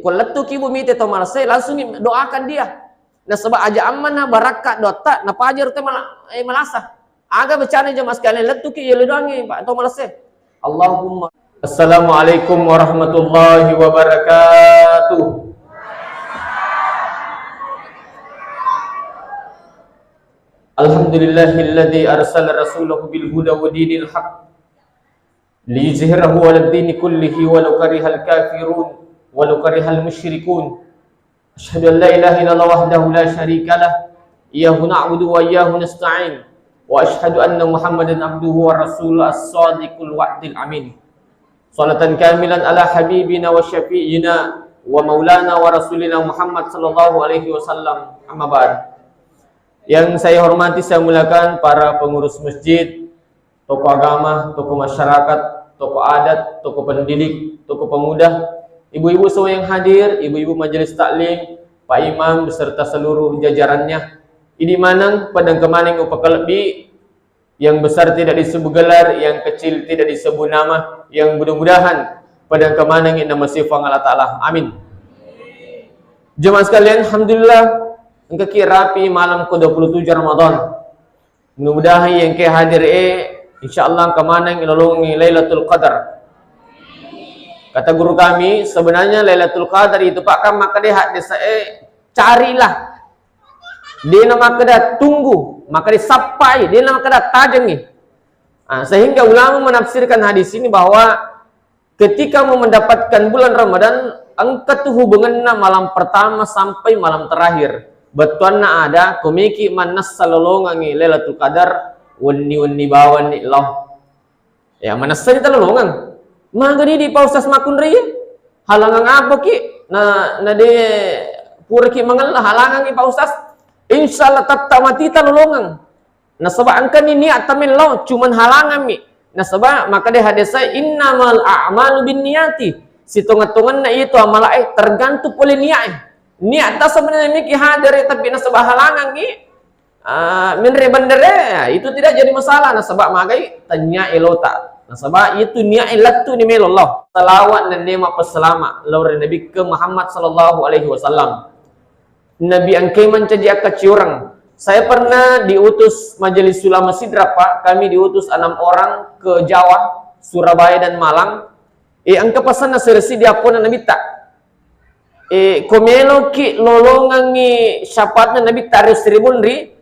Kalau tu ki bumi te to malase langsung doakan dia. Nah sebab aja aman na barakat dota na pajar te malasa. Aga bercana jemaah sekalian letu ki ye doangi Pak to malase. Allahumma Assalamualaikum warahmatullahi wabarakatuh. Alhamdulillahilladzi arsala rasulahu bil huda wa dinil haqq liyuzhirahu 'alad dini kullihi walau karihal kafirun walau karihal musyrikun. Asyhadu an la ilaha illallah wahdahu la syarikalah iyyahu na'budu wa iyyahu nasta'in wa asyhadu anna Muhammadan abduhu wa rasuluhu as-shadiqul wa'dil amin. Salatan kamilan ala habibina wa syafi'ina wa maulana wa rasulina Muhammad sallallahu alaihi wasallam. Amma ba'd. Yang saya hormati, saya muliakan para pengurus masjid, tokoh agama, tokoh masyarakat, tokoh adat, tokoh pendidik, tokoh pemuda, ibu-ibu semua yang hadir, ibu-ibu majelis taklim, Pak Imam beserta seluruh jajarannya. Ini manang padang kemaning upakalebi, yang besar tidak disebut gelar, yang kecil tidak disebut nama, yang mudah-mudahan padang kemaning nama sifat Allah Ta'ala. Amin. Jemaah sekalian, alhamdulillah engke rapi malam ke-27 Ramadan. Mudah-mudahan yang ke hadir insyaallah kemana yang ilolongi Lailatul Qadar. Kata guru kami, sebenarnya Lailatul Qadar itu Pak kan maka dia hak desa carilah. Dia nama kada tunggu, maka disapai, dia nama kada tajengi. Sehingga ulama menafsirkan hadis ini bahwa ketika mau mendapatkan bulan Ramadan, angka tu hubungannya malam pertama sampai malam terakhir. Betuan na ada komiki manas salolongangi Lailatul Qadar wani bawan ni Allah. Ya manas saja talolongan. Magani di pausas makun riya. Halangan apa ki? Na de pura ki mangalah halangan ki pausas. Insyaallah tatamati talolongan. Na sebab angkan ni niat tamin Allah cuman halangan mi. Na sebab maka de hadis saya innamal a'malu binniyati. Situngan-tungan na itu amal tergantung oleh niat. Niat tak sebenarnya miki hadir tapi nasabah halangan ki minre bandere itu tidak jadi masalah nasabah magai tanya elota nasabah itu niat latu ni melollah selawat dan nema peselama laur Nabi ke Muhammad sallallahu alaihi wasallam. Nabi angkai mencaji akaciurang. Saya pernah diutus majelis ulama Sidra Pak, kami diutus 6 orang ke Jawa, Surabaya dan Malang. Angka pesan sersi diapun Nabi tak komelo ki lolongangi syapatnya Nabi taris ribun ri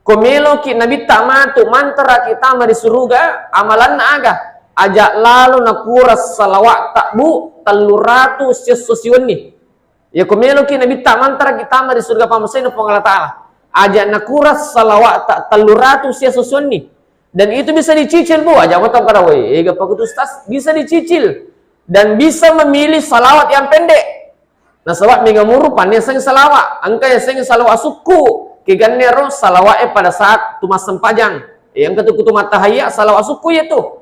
komelo ki Nabi tamatu mantra kita mari suruga amalan aga ajak lalu nakuras salawat takbu teluratu sesusiun ni ya komelo ki Nabi mantra kita mari surga pamasai no Allah Ta'ala ajak nakuras salawat tak teluratu sesusiun ni dan itu bisa dicicil bu aja potong karawai pak ustaz bisa dicicil dan bisa memilih salawat yang pendek. Nah sebab mengamuru pannya seng salawat, angka yang seng salawat suku, kiganero salawat pada saat tumas sempajang, yang ketu matahaya salawat suku itu,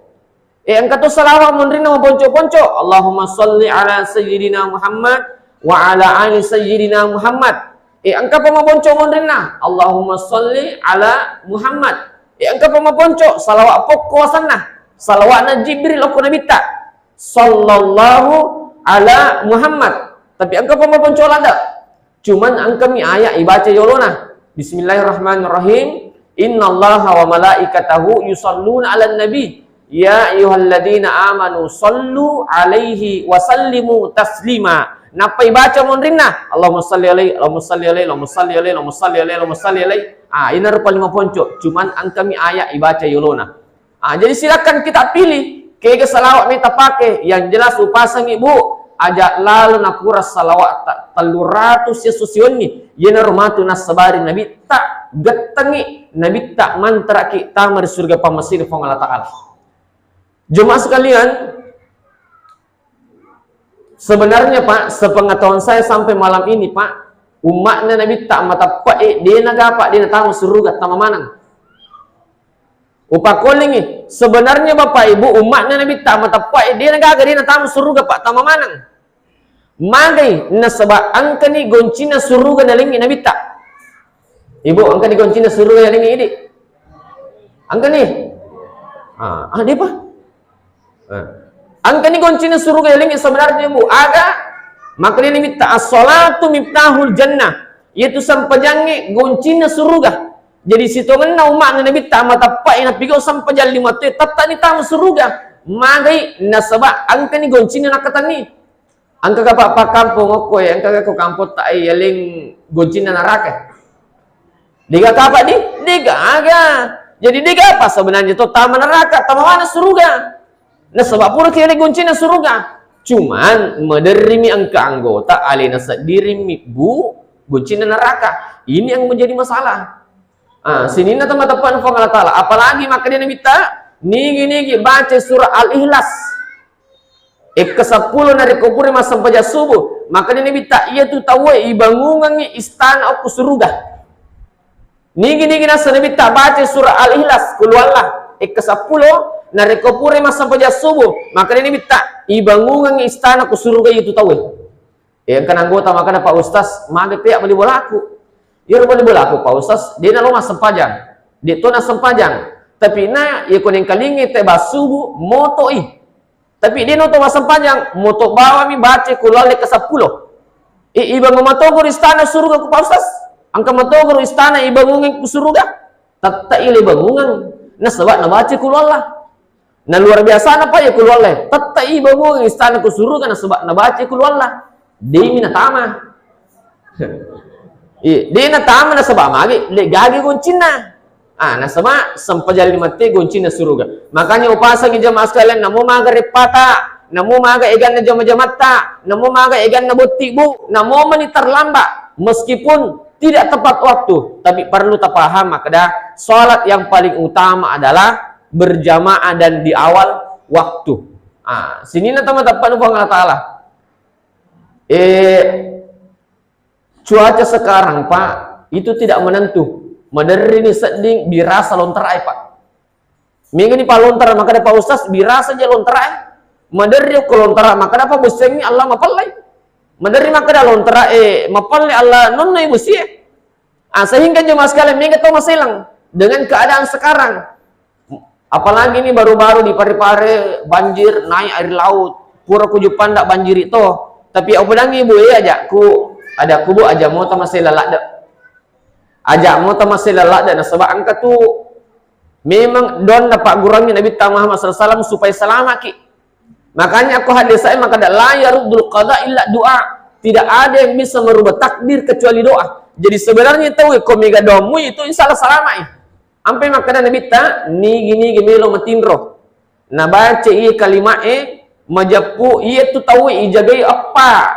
yang ketu salawat munrina bonco-bonco, Allahumma salli ala sayyidina Muhammad wa ala ali sayyidina Muhammad, angka pemabonco munrina, Allahumma salli ala Muhammad, angka pemabonco salawat pokok sana, salawatna Jibril aku nabita, sallallahu ala Muhammad. Tapi angka pemabon colanda. Cuman angka mi ayat ibaca yolona. Bismillahirrahmanirrahim. Innallaha wa malaikatahu yusalluna 'alan nabi. Ya ayyuhalladzina amanu sallu 'alaihi wa sallimu taslima. Napa ibaca monrina? Allahumma shalli alaihi, Allahumma shalli alaihi, Allahumma shalli alaihi, Allahumma shalli alaihi, Allahumma shalli alaihi. Ini rupa 5 ponco. Cuman angka mi ayat ibaca yolona. Jadi silakan kita pilih. Kaya salawat kita pakai yang jelas upasang ibu. Ajak lalu nakuras salawat tak teluratus yesusion ni yana rumatu nasabari nabi tak getengi nabi tak mantra kita mari surga pamasir fong Allah Ta'ala. Jemaah sekalian, sebenarnya Pak, sepengetahuan saya sampai malam ini Pak, umatnya nabi tak mata pak dia naga Pak dia tahu surga tama manang. Upakolingi sebenarnya Bapak Ibu umatnya nabi tak mata pak dia naga dia tahu surga Pak tama manang. Magai nasabah angka ni goncina suruga nalingi nabi tak. Ibu angka ni goncina suruga nalingi ini. Angka ni. Dia apa? Angka ni goncina suruga nalingi sebenarnya ibu ada Maka dia minta as-salatu miftahul jannah, yaitu sampajangnya goncina surga. Jadi situ menna umat nabi ta mata pa ina pigo sampajal lima tu tatta ni tamu surga. Magai nasaba angka ni goncina nakatani. Angka ka pa kampung okoy, angka ka kampung ta ay yaling goncina neraka. Diga apa di? Diga aga. Jadi diga apa sebenarnya itu taman neraka, taman mana surga. Nah sebab pura kira goncina surga. Cuman menerimi angka anggota alina dirimi bu goncina neraka. Ini yang menjadi masalah. Sini na teman-teman Allah Ta'ala. Apalagi maka dia minta nigi baca surah Al-Ikhlas. Ke-10 dari kupuri masa sampai subuh. Maka dia minta ia tu tahu ibangungan istana aku surga. Nigi nasa minta baca surah Al-Ikhlas keluarlah. Ke-10 dari kupuri masa sampai subuh. Maka dia minta ibangungan istana aku surga itu tahu. Yang kan anggota makanya Pak Ustaz, maka pihak boleh berlaku. Ya boleh berlaku Pak Ustaz, dia nak lomah sempajang. Dia tu nak sempajang. Tapi na ya kuning kalingi teba subuh moto i. Tapi dia noto mas sempajang, moto bawa mi baca keluar ke-10. Iba mematogor istana surga ku Pak Ustaz. Angka matogor istana iba ngungin ku surga. Tatta ile bangungan. Na sebab na baca keluar lah. Na luar biasa apa ya keluar lah. Tatta iba ngungin istana ku surga na sebab na baca keluar lah. Dia mina tama. Dia na tama na sebab magi le gagi goncina. Na sama sampajal mati goncina surga. Makanya upasang jamaah sekalian namo maga repata, namo maga egan na jamaah-jamaata, namo maga egan na butibu, namo mani terlambat meskipun tidak tepat waktu, tapi perlu terpaham makada salat yang paling utama adalah berjamaah dan di awal waktu. Sini na teman-teman Allah Ta'ala. Cuaca sekarang Pak itu tidak menentu. Madari ini seding birasa lontarai Pak. Minggu ini Pak lontar maka ada Pak Ustaz birasa aja lontarai. Madari ko lontarai maka apa buseng Allah mapallai. Madari maka ada lontarai mapallai Allah nonnai busi. Sehingga jemaah sekalian minggu itu masih hilang dengan keadaan sekarang. Apalagi ini baru-baru di Parepare banjir naik air laut. Pura kujupan ndak banjir itu. Tapi apa dangi ibu aja ku ada kubu aja mau masih lalak dak. Ajak mau masih lalak dak sebab angka tu memang don dapat gurangnya Nabi Muhammad SAW supaya selamat ki. Makanya aku hadis saya maka dak la yarudul qada illa doa. Tidak ada yang bisa merubah takdir kecuali doa. Jadi sebenarnya tahu komega domu itu insyaallah selamat. Ampai maka Nabi ta nigi melo matinro. Na baca i kalimat majapu ia tu tahu ijagai apa.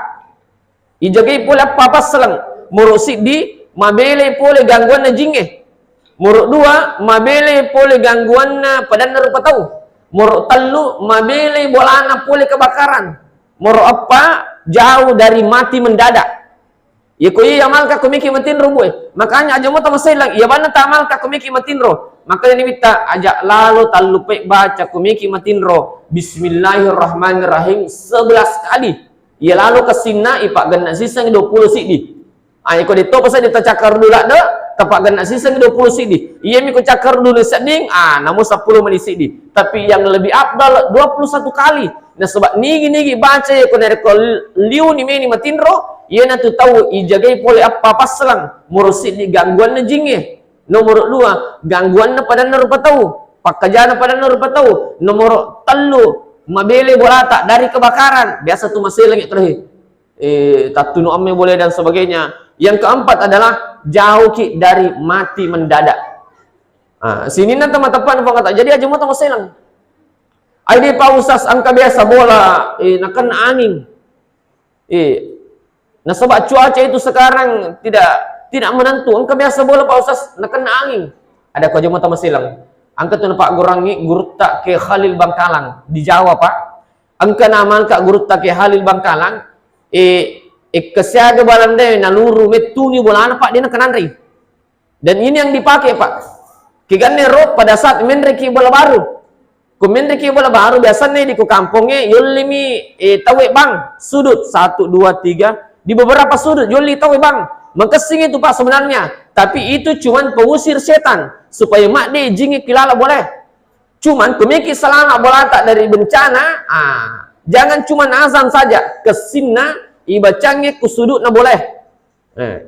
Ijagai pula apa selang murusik di mabele pole gangguan na jinge. Muruk dua mabele pole gangguan na padan rupa tahu. Muruk telu mabele bolana pole kebakaran. Muruk apa jauh dari mati mendadak. Ya ko iya amal ka kumiki matinro boy. Makanya aja mo tamasay lang iya bana tamal ka kumiki matinro. Makanya ni kita ajak lalu talupe baca kumiki matinro Bismillahirrahmanirrahim 11 kali. Ia lalu ke sina ipak gana sisang 20 sidi. Iko dito pasal dita cakar dulu ada tapak gana sisang 20 sidi. Ia mi ko cakar dulu seding namun 10 menit sidi. Tapi yang lebih afdal 21 kali. Nah sebab nigi baca ya ko dari ko liu ni meni matinro, ia na tu tahu ijagai pole apa paslang murusid di gangguan na jinge. Nomor 2 gangguan na pada rupa tahu. Pakajana pada rupa tahu. Nomor 3 mabele bolata dari kebakaran. Biasa tu masih lagi terakhir. Tatunu amme boleh dan sebagainya. Yang keempat adalah jauh ki dari mati mendadak. Sini nanti teman-teman kata. Jadi aja mau masih lang. Ada Pak Ustaz angka biasa bola, nak kena angin. Nah sebab cuaca itu sekarang tidak menentu. Angka biasa bola Pak Ustaz nak kena angin. Ada kau jemaah masih lang. Angka tu Pak Gurangi guru tak ke Khalil Bangkalang di Jawa Pak. Angka nama angka guru tak ke Khalil Bangkalang. Kesiaga balande naluru metuni bola Pak dia nak kenandri. Dan ini yang dipakai Pak. Kigane roh pada saat menreki bola baru. Kumendeki bola baru biasanya di kampungnya yulimi tawe bang sudut 1 2 3 di beberapa sudut yuli tawe bang mengkesing itu Pak sebenarnya, tapi itu cuman pengusir setan supaya mak dia jingi kilala boleh. Cuman kumiki selama bola tak dari bencana, jangan cuman azan saja kesina ibacangnya kusudut na boleh.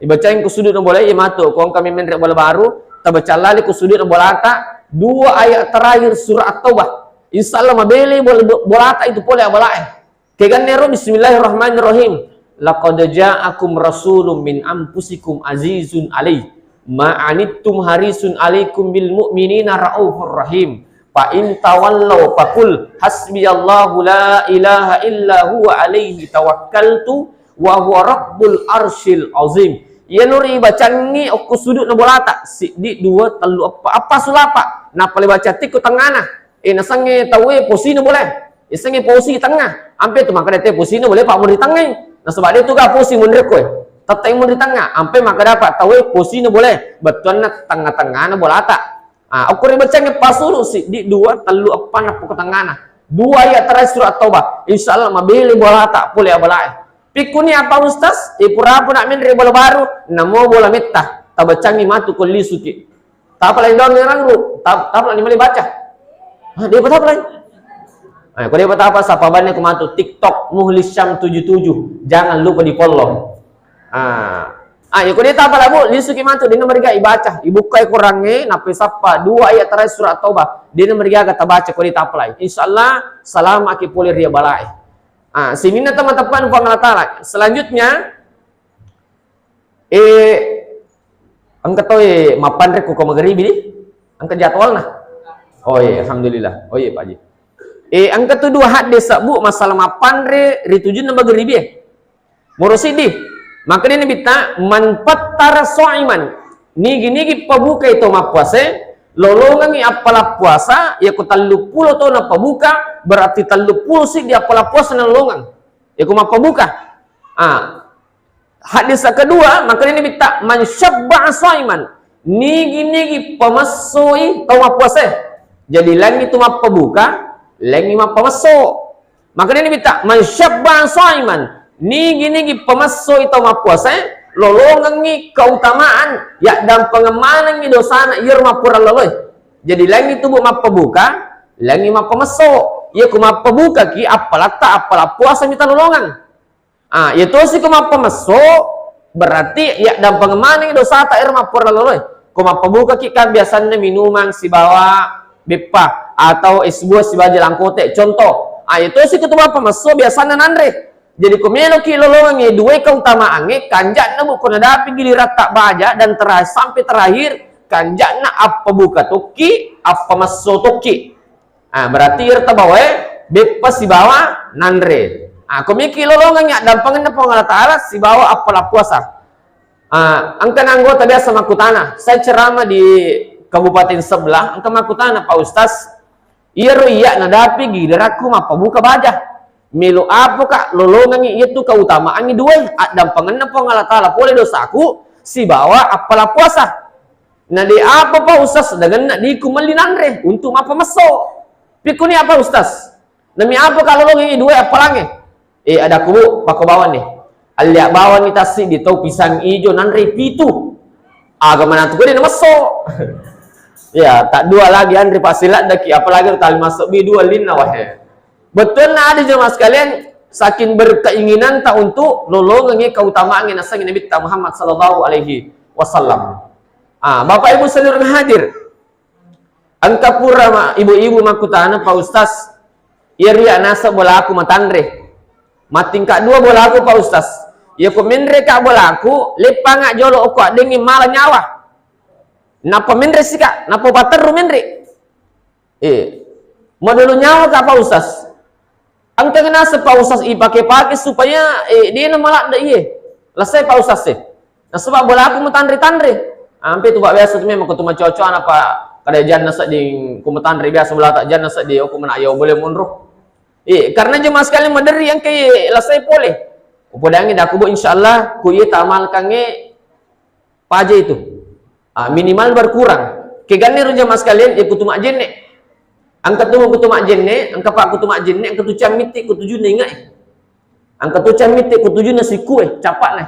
Ibacangnya kusudut na boleh, imatu kong kami menrek bola baru, tabaca lali kusudut na bola ata, 2 ayat terakhir surah At-Taubah. Insyaallah mabeli bola ata itu boleh abalae. Keganero bismillahirrahmanirrahim. Laqad ja'akum rasulun min anfusikum azizun alaihi ma anittum harisun alaikum bil mu'minina raufur rahim. Fa in tawallaw faqul hasbiyallahu la ilaha illa huwa alaihi tawakkaltu wa huwa rabbul arsyil azim. Ya nuri bacangi aku sudut na bolata di 2 3 apa sulapa na pale baca tik ku tengana nasange tawe posisi boleh isange posisi tengah ampe tu maka dete posisi boleh pak mun di tengah nah sebab dia tu ga posisi mun rek koy tatay mun di tengah ampe maka dapat tawe posisi boleh betul na tengah-tengah na bolata. Aku ri bacangi pasulu si di 2 3 apa na ku tengana 2 ayat terakhir surah At-Taubah insyaallah mabili bolata boleh abalae. Pikuni apa ustaz? Pura-pura nak main bola baru, namo bola metah. Tabacangi matu kulli suki. Tak apa lain daun orang lu. Tak apa lain boleh baca. Dia apa lain? Kalau dia apa sapabannya kematu TikTok Muhlisham 77. Jangan lupa di follow. Ya kalau dia tak apa lah bu, lisuki matu dia mereka ibaca, ibuka kurangnya, nape sapa 2 ayat terakhir surah Taubah. Dia mereka kata baca kalau dia tak apa lain. Insyaallah salam aki polir dia balai. Simina teman-teman pengalatara. Selanjutnya angkat mapan rek ku maghribi ni. Angkat jadwal nah. Oh iya, alhamdulillah. Oh iya Pak Haji. Angkat tu 2 hadis bu masalah mapan ri tujuan na maghribi. Murusidi. Maka dia bita man fattara sha'iman. Nigi pabuka itu mapuase. Lolongan ni apalah puasa, ya ku 30 tahun apa buka, berarti 30 sih dia apalah puasa na lolongan. Ya ku apa buka. Hadis kedua, maka ini minta man syabba'a shaiman. Nigi pamasoi tau apa puasa. Jadi lagi tu apa buka, lagi apa masuk. Maka ini minta man syabba'a shaiman. Nigi pamasoi tau apa puasa. Lolongan ni keutamaan ya dan pengemanan ni dosa na ieu mah pura loloy. Jadi lagi tu mapa buka, lagi mapa masuk. Ia ku mapa buka ki apalah puasa minta lolongan. Itu sih ku mapa masuk berarti ya dan pengemanan ni dosa ta ieu mah pura loloy. Ku mapa buka ki kan biasanya minuman si bawa bepa atau es buah si bawa jelangkote contoh. Itu sih ku mapa masuk biasanya nandre. Jadi kumelo ki lolongan ni 2 keutamaan ni kanjak na buku na dapi gilirat tak baja dan sampai terakhir kanjak na apa buka toki apa masuk toki. Berarti irta bawa bepa si bawa nandre. Kumiki lolongan ni dan pangan Allah Taala si bawa apalah puasa. Angkan anggota biasa makutana. Saya ceramah di kabupaten sebelah, angka makutana Pak Ustaz. Iya na dapi gilirat ku apa buka baja. Milo apa kak lolongan itu keutamaan ni 2 dan pengenna Allah Taala boleh dosaku si bawa apalah puasa. Nah di apa Pak Ustaz dengan nak dikumali nandre untuk apa masuk. Pikuni apa Ustaz? Demi apa kalau lolongan ini 2 apa lagi? Ada kubu pak bawah nih. Alia bawah ni tasi di tau pisang ijo nandre pitu. Agama nanti gue dia masuk. Ya tak 2 lagi Andri pasilat daki apalagi tali masuk B2 lina wahai. Betul na ada jemaah sekalian saking berkeinginan tak untuk lolongan keutamaan yang nasa Nabi Muhammad sallallahu alaihi wasallam. Bapak Ibu seluruh hadir. Angka pura ibu-ibu makutana Pak Ustaz. Iria nasa bola aku matandre. Matingkak 2 bola aku Pak Ustaz. Ya ku menre kak bola aku lepanga jolo aku dengi malah nyawa. Napa menre sih kak? Napa bateru menre? Mau dulu nyawa kak Pak Ustaz. Angka nasa Pak Ustaz pakai supaya dia malah ada Lasai Pak Ustaz sih. Nah sebab bola aku matandre-tandre. Ampe tu bak biasa tu memang aku tu macam-macam apa kada jan nasa di kumatandre biasa bola tak jan nasa di aku mana ayo boleh mundur. Karena jemaah sekalian maderi yang kayak lasai boleh. Upodangin aku bu insyaallah ku ia tamalkan paja itu. Minimal berkurang. Kegani jemaah sekalian ikut tu mak jenne. Angkat tu kutu mak jenne, angkat pak kutu mak jenne, angkat tu camiti kutu june ingat. Angkat tu camiti kutu june siku capak nah.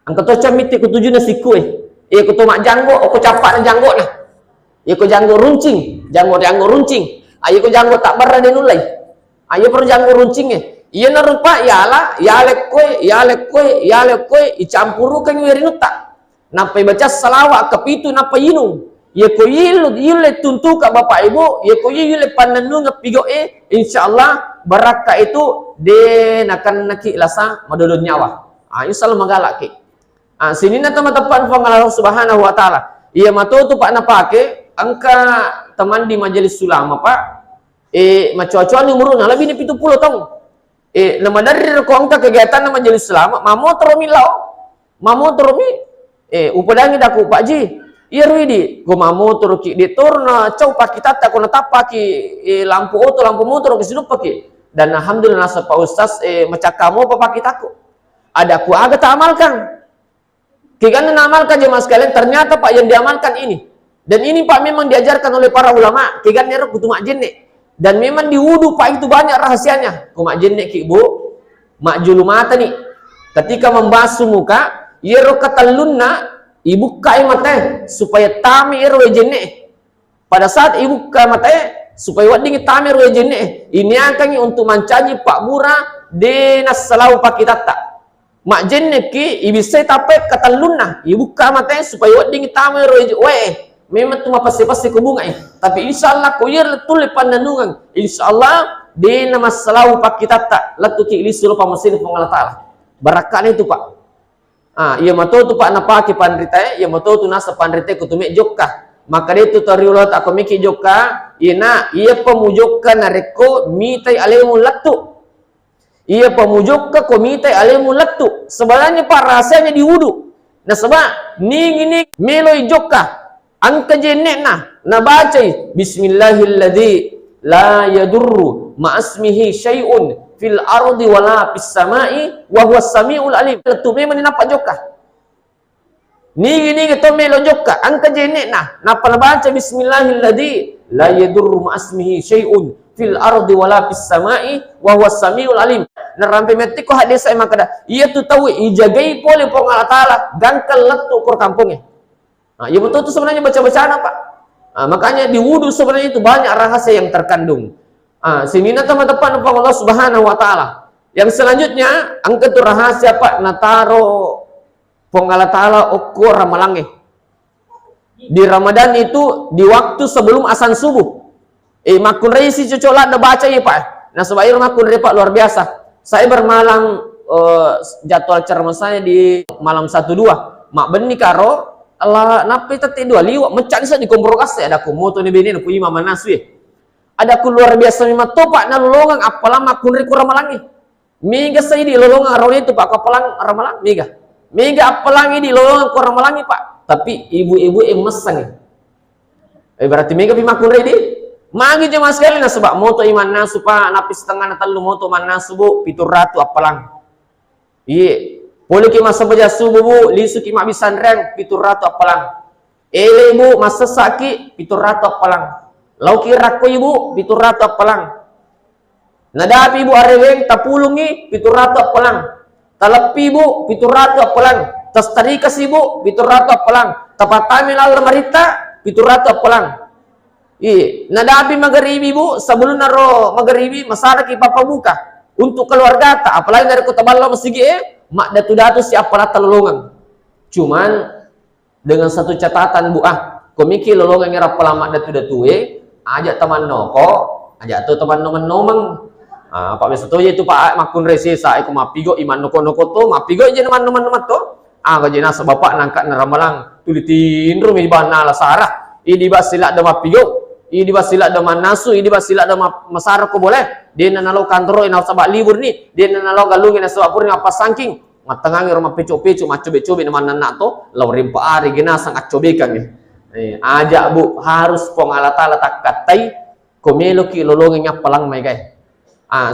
Angkat tu camiti kutu june siku kutu mak janggo, aku capak na janggo nah. Ku janggo runcing, janggo runcing. Ku janggo tak barra denulai. Perlu janggo runcing Iya narupa ya lekoi icampurukan wirinutta. Napa baca salawat kepitu napa yinu. Ya ko yile tuntu ka bapak ibu, ya ko yile pananu ngapigo insyaallah baraka itu den akan naki lasa madodon nyawa. Insyaallah magalak ki. Sini na teman-teman Allah Subhanahu wa taala. Iya mato tu pak napake angka teman di majelis sulama pak. Macuacuan umur na lebih ni 70 tahun. Nama dari ko angka kegiatan na majelis sulama, mamo toromi lao. Mamo toromi upadangi daku Pak Ji. Iya ruidi, go mamo toro ki diturna cau pak kita tak kena tapaki lampu auto lampu motor ke sini paki. Dan alhamdulillah Pak Ustaz macam kamu apa kita ku. Ada ku agak tak amalkan. Kikan amalkan jemaah sekalian, ternyata Pak yang diamalkan ini. Dan ini Pak memang diajarkan oleh para ulama. Kikan nerok kutu mak jenek. Dan memang di wudu Pak itu banyak rahasianya. Ku mak jenek ki bu, mak julu mata nih. Ketika membasuh muka, yero katalunna ibu kai mate supaya tami erwe jenek. Pada saat ibu kai mate supaya wading tami erwe jenek. Ini akan untuk mancaji Pak Bura denas selalu Pak kita tak. Mak jenek ki ibisai tape katalunna ibu kai mate supaya wading tami erwe memang tu pasti kubunga tapi insyaallah ko yer letul pandanungan insyaallah de nama selalu Pak kita tak latuki ilisul pamesin Allah taala barakan itu Pak. Ia mato tu Pak napaki pandrita ia mato tu nasa pandrita kutumek jokka maka dia tu tariulat aku miki jokka ia pemujokka nareko mitai alemu latu ia pemujokka ko mitai alemu latu sebenarnya Pak rasanya di wudu nah sebab ni meloi jokka angka jenek na baca bismillahilladzi la yadurru ma'asmihi syai'un fil ardi wala fis samai wa huwas samiul alim. Tu memang nampak joka. Ni to melo joka angka jenek na pala baca bismillahilladzi la yadurru ma'asmihi syai'un fil ardi wala fis samai wa huwas samiul alim. Na rampe metiko hadis saya makada ia tu tahu ijagai pole pong Allah taala gangkal letu kur kampungnya. Ya betul itu sebenarnya baca-bacaan Pak. Makanya di wudu sebenarnya itu banyak rahasia yang terkandung. Sini teman-teman Allah Subhanahu wa taala. Yang selanjutnya angkat rahasia Pak nataro Allah taala ukur ramalange. Di Ramadan itu di waktu sebelum azan subuh. Makun reisi cocolat da baca ya Pak. Nah sebair makun Pak luar biasa. Saya bermalam jadwal ceramah saya di malam 1-2. Mak beni karo Allah napi tete dua liwat mencari saya di komprokas ada ku moto ni bini ku imam manaswi ada ku luar biasa memang topak na lolongan apalah makun ri kuramalangi miga saya di lolongan rawon itu Pak kapalang ramalang miga apalangi di lolongan kuramalangi Pak tapi ibu-ibu mesang berarti miga pi makun ri di magi jemaah sekali na sebab moto iman nasu Pak napi setengah na telu moto man nasu bu pitur ratu apalang iya boleh ki masa baca subuh bu, lisu ki mak bisan reng, pitur ratu apalang. Ele bu, masa saki, pitur ratu apalang. Lau kira ko ibu, pitur ratu apalang. Nadapi ibu areweng, tapulungi, pitur ratu apalang. Talapi bu, pitur ratu apalang. Tas tarikas ibu, pitur ratu apalang. Tapatami lal marita, pitur ratu apalang. Nadapi magharibi bu, sebelum naro magharibi, masara ki papabuka. Untuk keluarga tak, apalagi dari kota Balo masigi mak datu-datu siapa rata lolongan. Cuman dengan satu catatan bu komiki lolongan ngira pala mak datu-datu ajak teman noko, ajak tu teman nomang. Pak besoto itu Pak makun resi saya ku mapigo iman noko-noko to, mapigo je teman-teman to. Kajena bapak nangkat naramalang tulitin rumi bana la sarah. Ini basila da mapigo. Ini basila da manasu, ini basila da masara ko boleh. Dia nanalo kantoro ina sabak libur ni, dia nanalo galungin na sabak puri apa saking matangangi rumah peco-peco macobe-cobe naman nanak to law rimpa ari ginasang acobekan ni. Ajak bu harus pong alata tak katai komelo ki lolongnya palang may gay.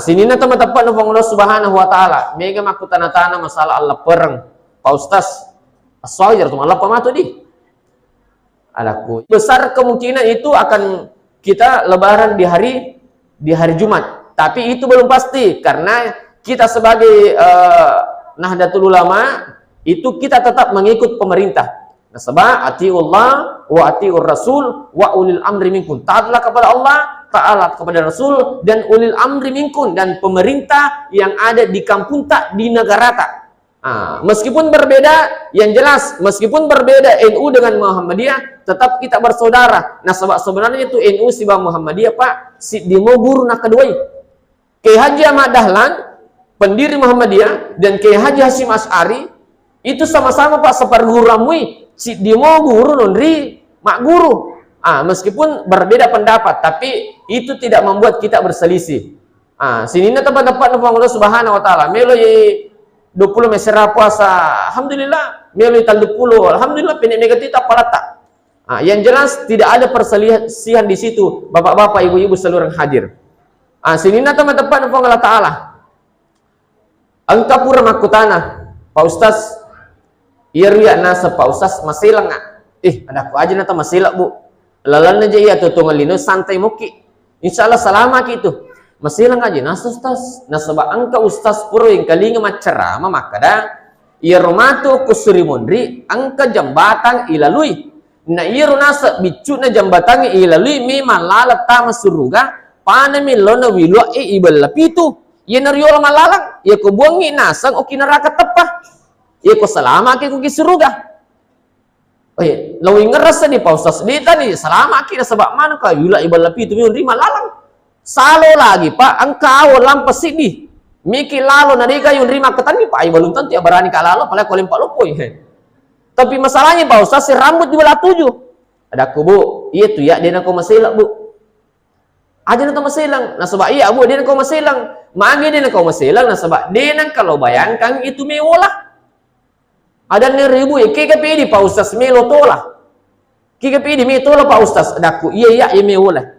Sini na teman-teman ng Allah Subhanahu wa taala. Mega makutana-tana masalah Allah perang. Pak Ustaz, asal jar tu Allah pamato di. Alaku besar kemungkinan itu akan kita lebaran di hari Jumat. Tapi itu belum pasti karena kita sebagai Nahdlatul Ulama itu kita tetap mengikut pemerintah. Nasabah atiullah wa atiur rasul wa ulil amri minkum. Taatlah kepada Allah, taatlah kepada Rasul dan ulil amri minkum, dan pemerintah yang ada di kampung tak, di negara tak. Meskipun berbeda, yang jelas meskipun berbeda NU dengan Muhammadiyah, tetap kita bersaudara. Nah, sebab sebenarnya itu NU sibah Muhammadiyah Pak, si demo guru nak kedua. Kiai Haji Ahmad Dahlan, pendiri Muhammadiyah, dan Kiai Haji Hasyim Asy'ari itu sama-sama Pak seperguru ramui. Si demo guru nondri mak guru. Meskipun berbeda pendapat, tapi itu tidak membuat kita berselisih. Sini tempat-tempat Allah Subhanahu wa taala. Melo 20 mesra puasa, alhamdulillah. Melo tal 20, alhamdulillah pendek negatif tak palata. Yang jelas tidak ada perselisihan di situ, Bapak-bapak, Ibu-ibu seluruh hadir. Sini tempat-tempat Allah taala. Angka pura makutana, Pak Ustaz. Iya nasa Pak Ustaz masilang ada aku aja nata masilang Bu. Lalan aja iya tuh ngalino santai muki. Insyaallah selama gitu. Masilang aja nasa Ustaz. Nasaba angka Ustaz puro yang kalinga macerama makada iya romato kusuri mondri angka jambatan ilalui. Na iya nasa bicu na jambatan ilalui memang lalat tama suruga panami lona wilwa ibal lapitu. Iya nariola malalang iya kubuangi nasang o kinaraka tepah. Iya ko salama ki ko kisuruga. Lawing ngerasa di Pak Ustaz di tadi salama ki sebab mana ka yula ibal lapi itu rima lalang. Salo lagi Pak angkau lampas sini. Miki lalo na dika yung rima ketani Pak ibalun tanti abarani ka lalo pala ko limpa lupoy. Tapi masalahnya Pak Ustaz si rambut di belah 7. Ada ku Bu, iya tuh ya dia nako masilang Bu. Aja nako masilang. Nah sebab iya Bu dia nako masilang. Magi dia nako masilang nah sebab dia nang kalau bayangkan itu mewolah. Ada ribu ya, kika pidi Pak Ustaz melo tola. Kika pidi me tola Pak Ustaz. Adaku iya me wala.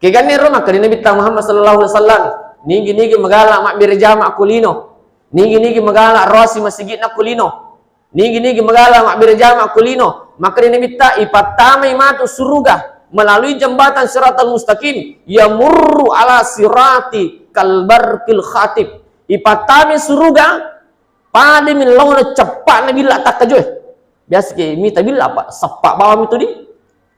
Kika ni rumah kali Nabi Muhammad sallallahu alaihi wasallam. Nigi magala mak birjama kulino. Nigi magala rosi masjid na kulino. Nigi magala mak birjama kulino. Maka Nabi ta ipatamay matu suruga melalui jembatan Siratal Mustaqim yamurru ala sirati kalbarqil khatib. Ipatami suruga pada min lawan cepat na bila tak kajoy. Biasa ke mita bila apa? Sepak bawam itu di.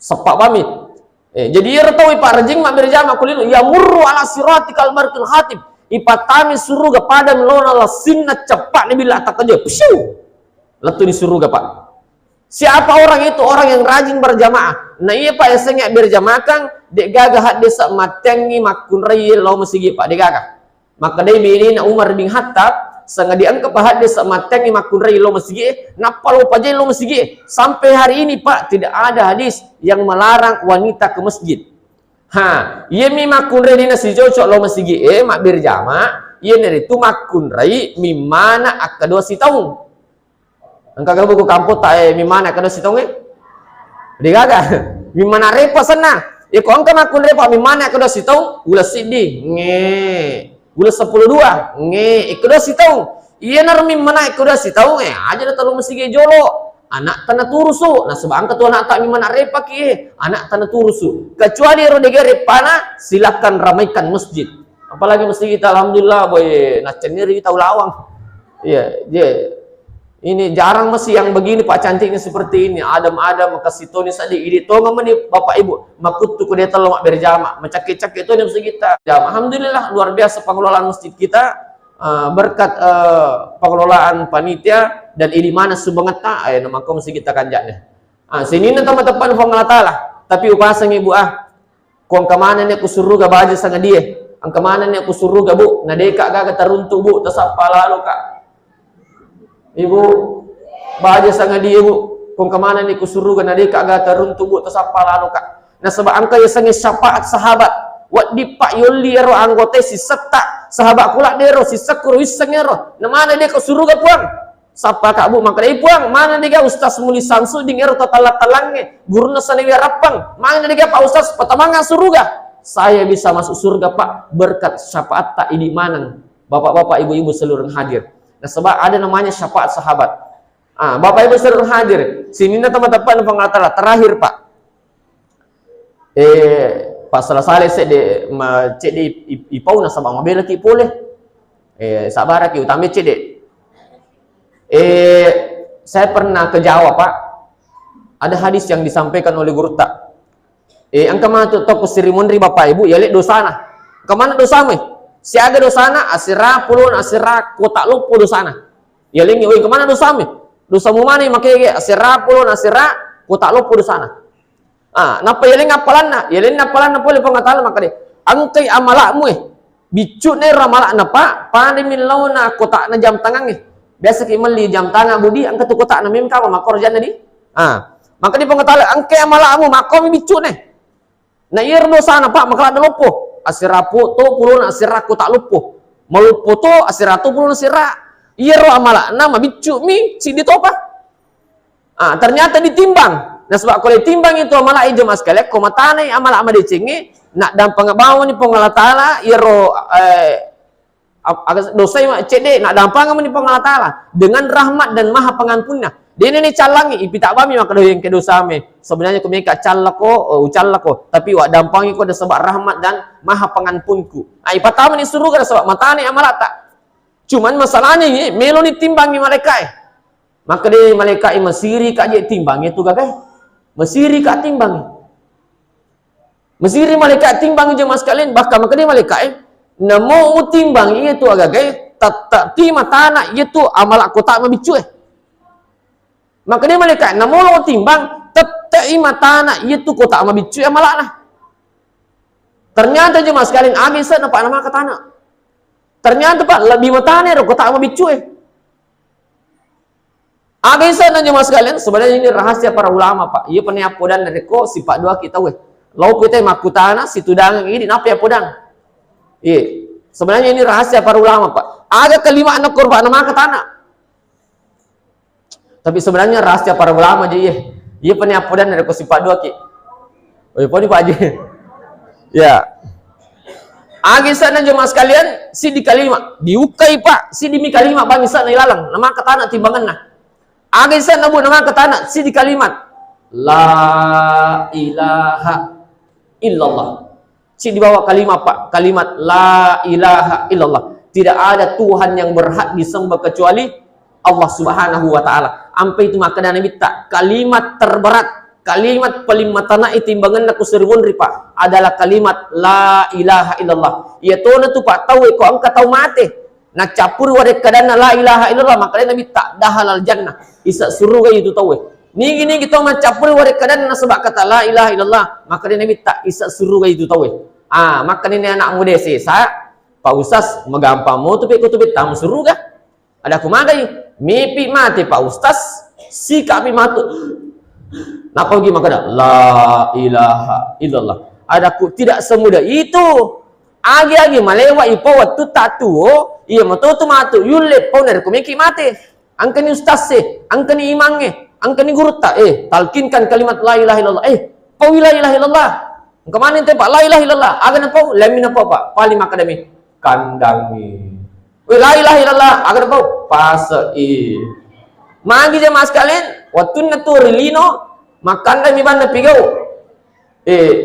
Sepak bawam. Jadi ia tahu Pak rajing mak berjama kulino ya murru ala sirati kalbarqil khatib. Ipatami suruga pada min lawan ala sinna cepat na bila tak kajoy. Psiu. Letu di suruga Pak. Siapa orang itu? Orang yang rajin berjamaah. Nah iya Pak yang sengak berjamaah kan dek gagah hat desa matengi makun rai law masigi Pak dek gagah. Maka dia ini Umar bin Khattab sangat dianggap hadis mateng ni makun rai lo masjid napalo pajai lo masjid. Sampai hari ini Pak tidak ada hadis yang melarang wanita ke masjid. Ia mi makun rai dina si cocok lo masjid mak berjama ia dari tu makun rai mimana akadua si taung. Angka kalau buku kampus tak mimana akadua si taung digaga mimana repa sana. Ko angka makun rai Pak mimana akadua si taung ulah sidi Gula 10-2 ikuda si tahu iya narmi mana ikuda si tahu aja dah tolong mesti jolo anak tanah turusu nah sebab angkat anak tak mana repa ki anak tanah turusu kecuali rodega repana silakan ramaikan masjid apalagi masjid kita alhamdulillah boy nah ceniri tahu lawang iya ini jarang masih yang begini Pak cantiknya seperti ini adam kasih toni saja ini to ngamani Bapak Ibu makutu ku dia telo mak berjama mencakik-cakik itu masjid kita alhamdulillah luar biasa pengelolaan masjid kita berkat pengelolaan panitia dan ini mana subangata nama kau masjid kita kanjaknya sini teman-teman Allah taala tapi upasang Ibu kong kemana nih aku suruh gak baja sangat dia ang kemana nih aku suruh gak Bu nadeka gak teruntuk Bu tasapa lalu Kak Ibu bahagia sangat dia Bu kung kemana ni kusurugan na di kagak teruntuk Bu tasapa lalu Kak nah sebab angka ya sangi syafaat sahabat wat di Pak Yoli ero anggota si seta sahabat kula dero si sekuru iseng ero na mana dia kusuruga puang sapa Kak Bu maka dia puang mana dia Ustaz Muli Samsu ding ero tatalat-talangnya guru na saniwi rapang mana dia Pak Ustaz patamanga suruga saya bisa masuk surga Pak berkat syafaat tak ini manang Bapak-bapak Ibu-ibu seluruh hadir. Nah, sebab ada namanya syafaat sahabat. Bapak Ibu seluruh hadir. Sini teman-teman pengatara terakhir Pak. Pas selesai cek di ipau na sabang mabela ki boleh. Sabar ki utami cek de. Saya pernah ke Jawa Pak. Ada hadis yang disampaikan oleh guru tak. Angka mana tu toko sirimunri bapak ibu, ya lek dosana. Kemana dosa si aga dosana asira pulun asira kota lupo dosana. Ya lingi, oi kemana dosa dosa mu mana makai asira pulun asira kota lupo dosana. Napa ya lingi apalan na pole pengatala maka de. Angkai amalakmu bicu ne ramalak napa pande min launa kota na jam tangang biasa ki meli jam tangan budi angka tu kota na mim ka makor jana di. Maka di pengatala angkai amalakmu mako mi bicu ne. Na ir dosa napa maka ada lupo. Asirapu to pulun asiraku tak lupo malupo to asiratu pulun asira iro amala nama bicu mi si ditopa ternyata ditimbang. Nah sebab kalau ditimbang itu amala ijo mas kalian komatane amala ama dicingi nak dampang bawa ni pengalatala iro dosa ma cede nak dampang ni pengalatala dengan rahmat dan maha pengampunnya. Dia ini calangi ipita bami maka yang kedosa me. Sebenarnya kami ka callako ucallako tapi wa dampangi ko da sebab rahmat dan maha pengampunku. Ipatama ni suruh kada sebab matane amalata. Cuman masalahnya ni melo ni timbangi malaikat. Maka dia malaikat mesiri ka je timbangi tu gagai. Mesiri ka timbangi. Mesiri malaikat timbangi je mas kalian bahkan maka dia malaikat namo timbangi itu agagai tak ti matana itu amalak ko tak mabicu Maka dia malaikat namo timbang tetai matana itu kota ama bicu ya malaklah. Ternyata jemaah sekalian agisa napa nama katana. Ternyata pak lebih matane ro kota ama bicu Agisa na jemaah sekalian sebenarnya ini rahasia para ulama pak. Iya pernah apodan dari ko sifat dua kita Lau kita makutana situdang ini napa apodang. Iya. Sebenarnya ini rahasia para ulama pak. Ada kelima anak korban nama katana. Tapi sebenarnya rahasia para ulama aja Iya pernah apodan dari ko sifat dua ki. Poni pak aja. Ya. Agisa na jemaah sekalian si di kalima diukai pak si di mi kalima bangsa na ilalang nama katana timbangan na. Agisa na bu nama katana si di kalimat la ilaha illallah. Si di bawah kalimat pak kalimat la ilaha illallah. Tidak ada Tuhan yang berhak disembah kecuali Allah Subhanahu wa taala. Ampai itu maka dana minta kalimat terberat, kalimat paling matana timbangan aku seribun ripa adalah kalimat la ilaha illallah. Ia tona tu pak tahu ko angka tahu mate. Nak capur wade kadana la ilaha illallah maka dana minta dahalal jannah. Isa surga itu tahu. Nigi kita macapur wade kadana sebab kata la ilaha illallah maka dana minta isa surga itu tahu. Maka ini anak muda sesa Pak Ustaz magampamu tu pe ku tu tam surga. Ada kumagai mimpi mati Pak Ustaz si kami matu napa lagi maka la ilaha illallah adaku tidak semudah itu agi malewa ipo waktu tatu iya matu matu yulle pau dari kumiki mati angkani ustaz angkani imange angkani guru ta talkinkan kalimat la ilaha illallah pau la ilaha illallah kemana ente Pak la ilaha illallah agan pau lamin apa Pak paling akademi kandangi la ilaha illallah agar kau pasai. Magi jemaah sekalian, waktu natu rilino makan dan mibanda pigau.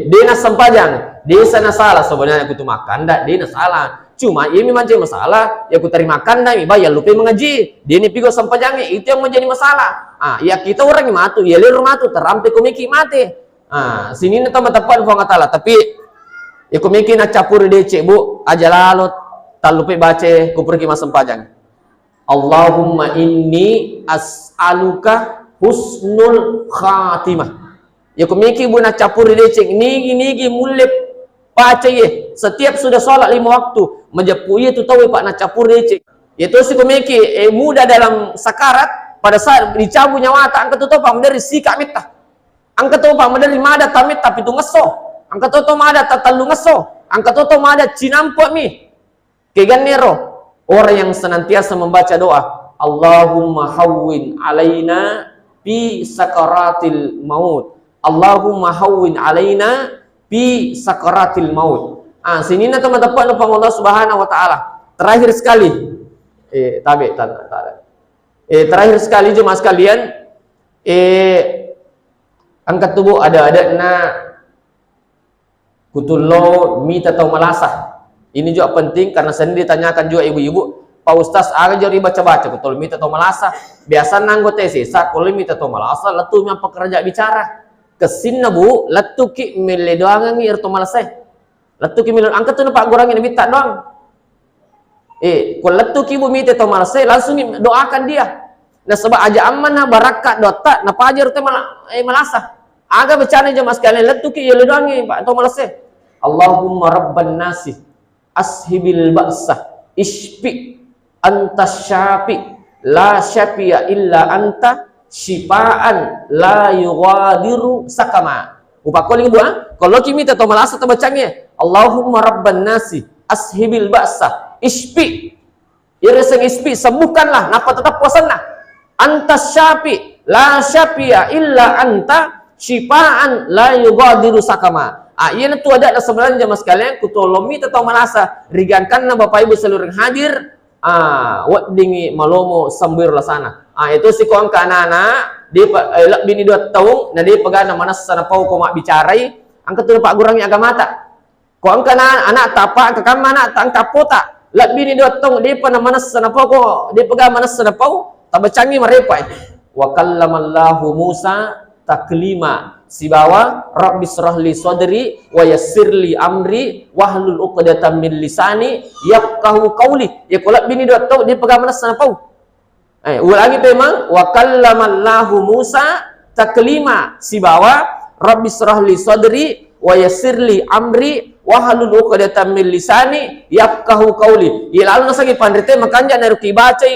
Dena sempajang, desa na salah sebenarnya aku tu makan dak dena salah. Cuma ia memang jadi masalah, ya aku terima makan dan bayar lupa mengaji. Dia ni pigau sempajangnya itu yang menjadi masalah. Ya kita orang yang matu, ya liru matu terampe komiki mati. Sini na teman-teman pengatala tapi ya komiki nak capur DC bu aja lalut. Tak lupa baca kupur ki masam pajang. Allahumma inni as'aluka husnul khatimah. Ya kumiki bu nak capur deceng nigi mulai baca ye. Setiap sudah salat 5 waktu menjapui itu tahu pak nak capur deceng. Ya terus si kumiki muda dalam sakarat pada saat dicabut nyawa tak angkat tu pak dari sikap mitah. Angkat tu pak dari mada tamit tapi tu ngeso. Angkat tu mada tatalu ngeso. Angkat tu mada cinampok mi. Kegan nero orang yang senantiasa membaca doa Allahumma hawwin alaina bi sakaratil maut Allahumma hawwin alaina bi sakaratil maut. Sini na teman-teman upang Allah Subhanahu wa taala. Terakhir sekali terakhir sekali jemaah sekalian angkat tubuh ada na kutullo mita atau malasah. Ini juga penting karena sendiri ditanyakan juga ibu-ibu Pak Ustaz jari baca-baca betul minta to malasa. Biasa nanggo tesis, kalau minta to malasa letu yang pekerja bicara. Kesinna bu, letu ki mile doang ngir to malasa. Letu ki mile angkat tu Pak gorangin minta doang. Kalau letu ki bu minta to malasa langsung doakan dia. Nah sebab aja aman na barakat dota na pajar teh malasa. Aga bercana jemaah sekalian letu ki yele doang Pak to malasa. Allahumma rabban nasi ashibil ba'sah ishfi anta syafi la syafiya illa anta syifaan la yughadiru sakama. Upakol dua. Kalau kimi ta to malasa ta bacanya Allahumma rabban nasi ashibil ba'sah ishfi. Ireseng ishfi sembuhkanlah napa tetap puasanna. Anta syafi la syafiya illa anta syifaan la yughadiru sakama. Iyan tu ada sebenarnya jemaah sekalian kutolomi ta to malasa rigankan na Bapak Ibu seluruh hadir. Wat dingi malomo sambir lasana. Itu si kawan ke anak-anak di bini 2 tahun na di pegana manas sana pau ko mak bicarai angkat tu Pak gurangnya agama ta. Kawan ke anak tapa ke kamana tang kapota. Lak bini 2 tahun di pana manas sana pau ko di pegana manas sana pau tabacangi marepai. Wa kallamallahu Musa taklima si bawa Rabbi syrahli sadri wa yassirli amri wahlul 'uqdatam min lisani yafqahu qawli. Ya kolak bini 2 tahun dia pegang mana sana pau. Ulangi memang wa kallamallahu Musa taklima si bawa Rabbi syrahli sadri wa yassirli amri wahlul 'uqdatam min lisani yafqahu qawli. Ya lalu nasagi pandrite makanja na ruki baca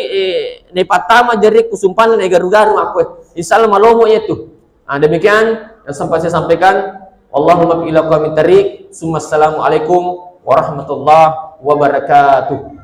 ne patama jerik kusumpan na garu-garu aku. Insyaallah malomo itu. Demikian yang sempat saya sampaikan. Allahumma ila qawmin tariq. Assalamualaikum warahmatullahi wabarakatuh.